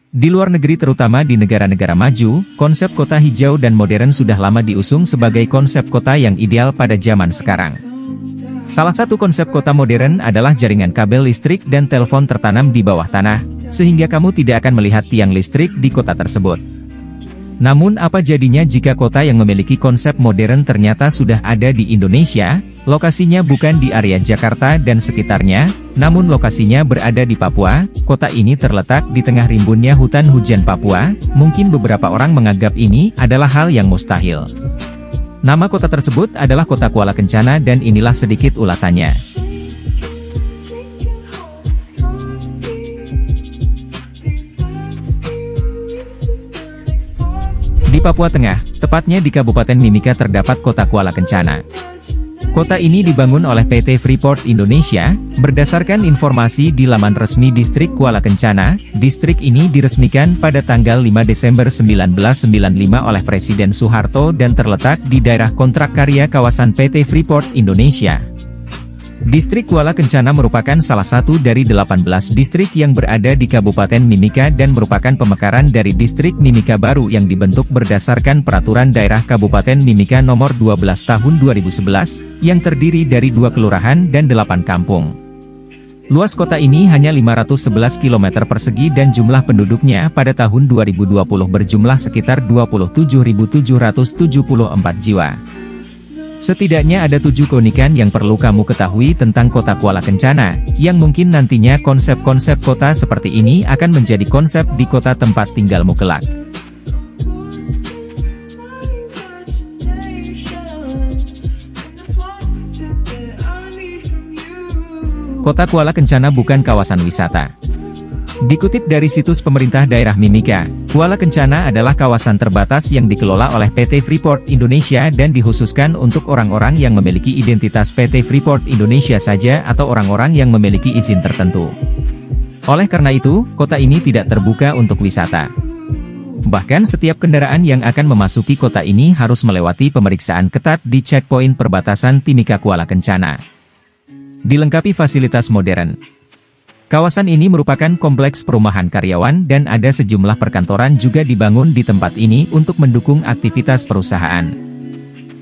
Di luar negeri terutama di negara-negara maju, konsep kota hijau dan modern sudah lama diusung sebagai konsep kota yang ideal pada zaman sekarang. Salah satu konsep kota modern adalah jaringan kabel listrik dan telepon tertanam di bawah tanah, sehingga kamu tidak akan melihat tiang listrik di kota tersebut. Namun apa jadinya jika kota yang memiliki konsep modern ternyata sudah ada di Indonesia? Lokasinya bukan di area Jakarta dan sekitarnya, namun lokasinya berada di Papua. Kota ini terletak di tengah rimbunnya hutan hujan Papua. Mungkin beberapa orang menganggap ini adalah hal yang mustahil. Nama kota tersebut adalah Kota Kuala Kencana dan inilah sedikit ulasannya. Di Papua Tengah, tepatnya di Kabupaten Mimika terdapat Kota Kuala Kencana. Kota ini dibangun oleh PT Freeport Indonesia, berdasarkan informasi di laman resmi Distrik Kuala Kencana. Distrik ini diresmikan pada tanggal 5 Desember 1995 oleh Presiden Soeharto dan terletak di daerah kontrak karya kawasan PT Freeport Indonesia. Distrik Kuala Kencana merupakan salah satu dari 18 distrik yang berada di Kabupaten Mimika dan merupakan pemekaran dari Distrik Mimika baru yang dibentuk berdasarkan Peraturan Daerah Kabupaten Mimika Nomor 12 Tahun 2011, yang terdiri dari 2 kelurahan dan 8 kampung. Luas kota ini hanya 511 km persegi dan jumlah penduduknya pada tahun 2020 berjumlah sekitar 27.774 jiwa. Setidaknya ada 7 keunikan yang perlu kamu ketahui tentang Kota Kuala Kencana, yang mungkin nantinya konsep-konsep kota seperti ini akan menjadi konsep di kota tempat tinggalmu kelak. Kota Kuala Kencana bukan kawasan wisata. Dikutip dari situs pemerintah daerah Mimika, Kuala Kencana adalah kawasan terbatas yang dikelola oleh PT Freeport Indonesia dan dikhususkan untuk orang-orang yang memiliki identitas PT Freeport Indonesia saja atau orang-orang yang memiliki izin tertentu. Oleh karena itu, kota ini tidak terbuka untuk wisata. Bahkan setiap kendaraan yang akan memasuki kota ini harus melewati pemeriksaan ketat di checkpoint perbatasan Timika Kuala Kencana. Dilengkapi fasilitas modern. Kawasan ini merupakan kompleks perumahan karyawan dan ada sejumlah perkantoran juga dibangun di tempat ini untuk mendukung aktivitas perusahaan.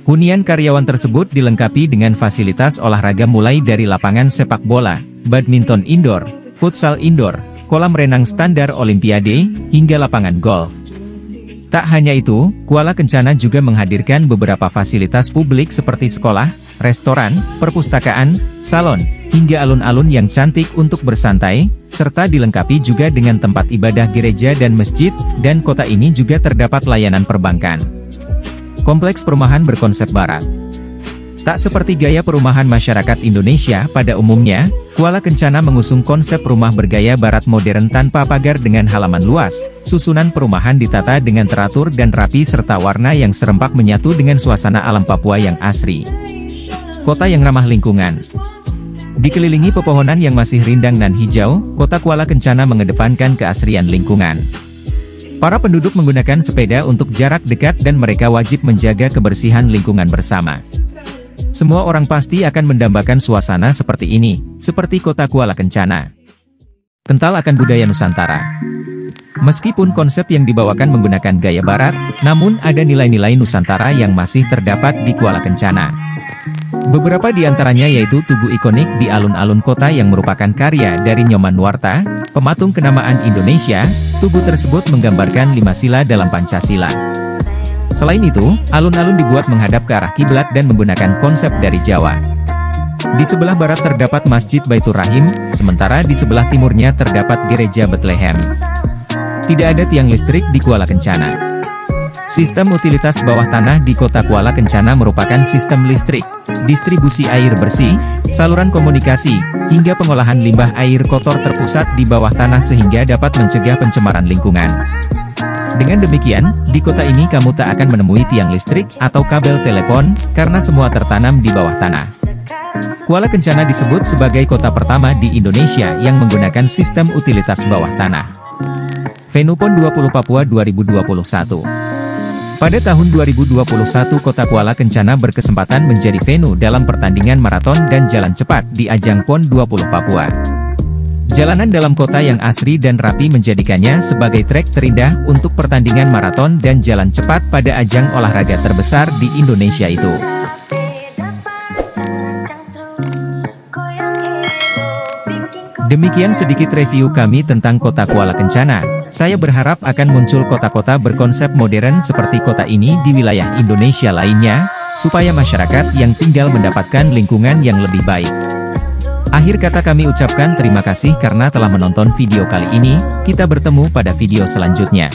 Hunian karyawan tersebut dilengkapi dengan fasilitas olahraga mulai dari lapangan sepak bola, badminton indoor, futsal indoor, kolam renang standar Olimpiade, hingga lapangan golf. Tak hanya itu, Kuala Kencana juga menghadirkan beberapa fasilitas publik seperti sekolah, restoran, perpustakaan, salon, hingga alun-alun yang cantik untuk bersantai, serta dilengkapi juga dengan tempat ibadah gereja dan masjid, dan kota ini juga terdapat layanan perbankan. Kompleks perumahan berkonsep barat. Tak seperti gaya perumahan masyarakat Indonesia pada umumnya, Kuala Kencana mengusung konsep rumah bergaya barat modern tanpa pagar dengan halaman luas. Susunan perumahan ditata dengan teratur dan rapi serta warna yang serempak menyatu dengan suasana alam Papua yang asri. Kota yang ramah lingkungan. Dikelilingi pepohonan yang masih rindang dan hijau, Kota Kuala Kencana mengedepankan keasrian lingkungan. Para penduduk menggunakan sepeda untuk jarak dekat dan mereka wajib menjaga kebersihan lingkungan bersama. Semua orang pasti akan mendambakan suasana seperti ini, seperti Kota Kuala Kencana. Kental akan budaya Nusantara. Meskipun konsep yang dibawakan menggunakan gaya barat, namun ada nilai-nilai Nusantara yang masih terdapat di Kuala Kencana. Beberapa di antaranya yaitu tugu ikonik di alun-alun kota yang merupakan karya dari Nyoman Nuarta, pematung kenamaan Indonesia. Tugu tersebut menggambarkan 5 sila dalam Pancasila. Selain itu, alun-alun dibuat menghadap ke arah kiblat dan menggunakan konsep dari Jawa. Di sebelah barat terdapat Masjid Baitur Rahim, sementara di sebelah timurnya terdapat Gereja Bethlehem. Tidak ada tiang listrik di Kuala Kencana. Sistem utilitas bawah tanah di Kota Kuala Kencana merupakan sistem listrik, distribusi air bersih, saluran komunikasi, hingga pengolahan limbah air kotor terpusat di bawah tanah sehingga dapat mencegah pencemaran lingkungan. Dengan demikian, di kota ini kamu tak akan menemui tiang listrik atau kabel telepon, karena semua tertanam di bawah tanah. Kuala Kencana disebut sebagai kota pertama di Indonesia yang menggunakan sistem utilitas bawah tanah. Venupon 20 Papua 2021. Pada tahun 2021 Kota Kuala Kencana berkesempatan menjadi venue dalam pertandingan maraton dan jalan cepat di ajang PON 20 Papua. Jalanan dalam kota yang asri dan rapi menjadikannya sebagai trek terindah untuk pertandingan maraton dan jalan cepat pada ajang olahraga terbesar di Indonesia itu. Demikian sedikit review kami tentang kota Kuala Kencana. Saya berharap akan muncul kota-kota berkonsep modern seperti kota ini di wilayah Indonesia lainnya, supaya masyarakat yang tinggal mendapatkan lingkungan yang lebih baik. Akhir kata kami ucapkan terima kasih karena telah menonton video kali ini. Kita bertemu pada video selanjutnya.